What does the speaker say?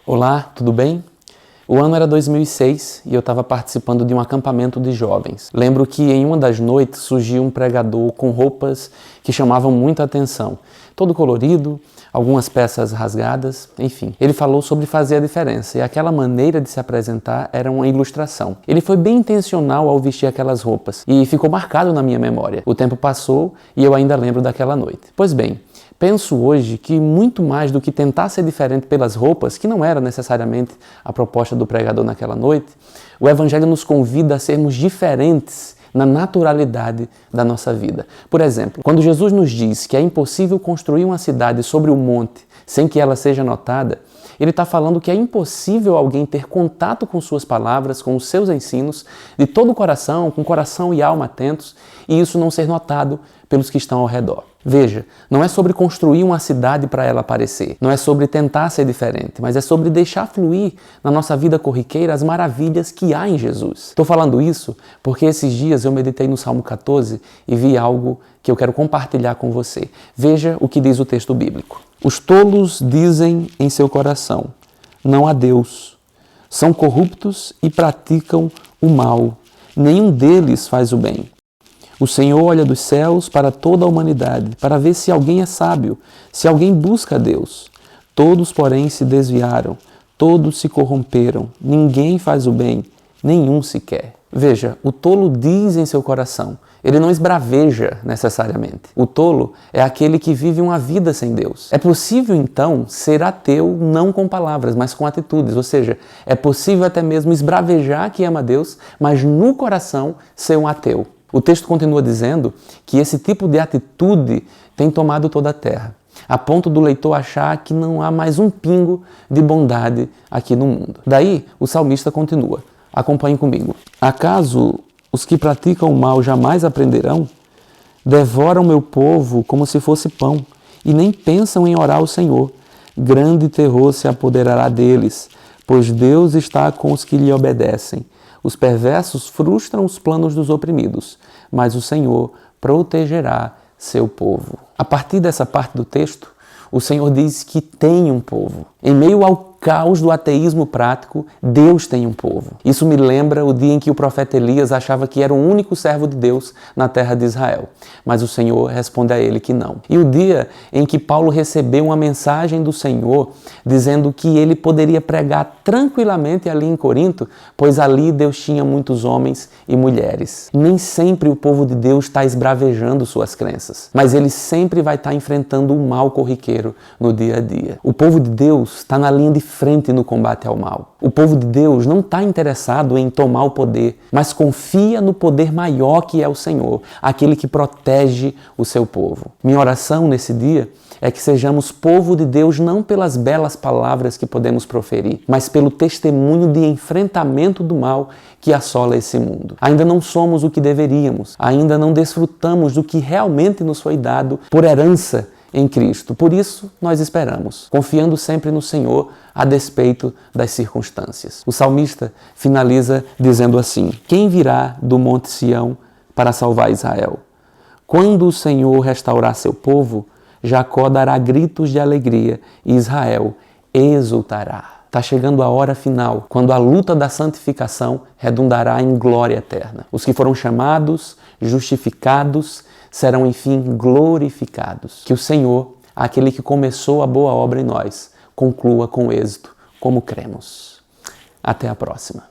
Olá, tudo bem? O ano era 2006 e eu estava participando de um acampamento de jovens. Lembro que em uma das noites surgiu um pregador com roupas que chamavam muita atenção. Todo colorido, algumas peças rasgadas, enfim. Ele falou sobre fazer a diferença e aquela maneira de se apresentar era uma ilustração. Ele foi bem intencional ao vestir aquelas roupas e ficou marcado na minha memória. O tempo passou e eu ainda lembro daquela noite. Pois bem, penso hoje que muito mais do que tentar ser diferente pelas roupas, que não era necessariamente a proposta do pregador naquela noite, o Evangelho nos convida a sermos diferentes na naturalidade da nossa vida. Por exemplo, quando Jesus nos diz que é impossível construir uma cidade sobre o monte sem que ela seja notada, ele está falando que é impossível alguém ter contato com suas palavras, com os seus ensinos, de todo o coração, com coração e alma atentos, e isso não ser notado pelos que estão ao redor. Veja, não é sobre construir uma cidade para ela aparecer, não é sobre tentar ser diferente, mas é sobre deixar fluir na nossa vida corriqueira as maravilhas que há em Jesus. Estou falando isso porque esses dias eu meditei no Salmo 14 e vi algo que eu quero compartilhar com você. Veja o que diz o texto bíblico. Os tolos dizem em seu coração, não há Deus. São corruptos e praticam o mal. Nenhum deles faz o bem. O Senhor olha dos céus para toda a humanidade, para ver se alguém é sábio, se alguém busca a Deus. Todos, porém, se desviaram, todos se corromperam, ninguém faz o bem, nenhum sequer. Veja, o tolo diz em seu coração, ele não esbraveja necessariamente. O tolo é aquele que vive uma vida sem Deus. É possível, então, ser ateu não com palavras, mas com atitudes, ou seja, é possível até mesmo esbravejar que ama Deus, mas no coração ser um ateu. O texto continua dizendo que esse tipo de atitude tem tomado toda a terra, a ponto do leitor achar que não há mais um pingo de bondade aqui no mundo. Daí, o salmista continua. Acompanhe comigo. Acaso os que praticam o mal jamais aprenderão? Devoram meu povo como se fosse pão, e nem pensam em orar ao Senhor. Grande terror se apoderará deles, pois Deus está com os que lhe obedecem. Os perversos frustram os planos dos oprimidos, mas o Senhor protegerá seu povo. A partir dessa parte do texto, o Senhor diz que tem um povo. Em meio ao caos do ateísmo prático, Deus tem um povo. Isso me lembra o dia em que o profeta Elias achava que era o único servo de Deus na terra de Israel. Mas o Senhor responde a ele que não. E o dia em que Paulo recebeu uma mensagem do Senhor dizendo que ele poderia pregar tranquilamente ali em Corinto, pois ali Deus tinha muitos homens e mulheres. Nem sempre o povo de Deus está esbravejando suas crenças, mas ele sempre vai estar enfrentando o mal corriqueiro no dia a dia. O povo de Deus está na linha de frente no combate ao mal. O povo de Deus não está interessado em tomar o poder, mas confia no poder maior que é o Senhor, aquele que protege o seu povo. Minha oração nesse dia é que sejamos povo de Deus não pelas belas palavras que podemos proferir, mas pelo testemunho de enfrentamento do mal que assola esse mundo. Ainda não somos o que deveríamos, ainda não desfrutamos do que realmente nos foi dado por herança em Cristo. Por isso, nós esperamos, confiando sempre no Senhor a despeito das circunstâncias. O salmista finaliza dizendo assim: quem virá do Monte Sião para salvar Israel? Quando o Senhor restaurar seu povo, Jacó dará gritos de alegria e Israel exultará. Está chegando a hora final, quando a luta da santificação redundará em glória eterna. Os que foram chamados, justificados, serão enfim glorificados. Que o Senhor, aquele que começou a boa obra em nós, conclua com êxito, como cremos. Até a próxima.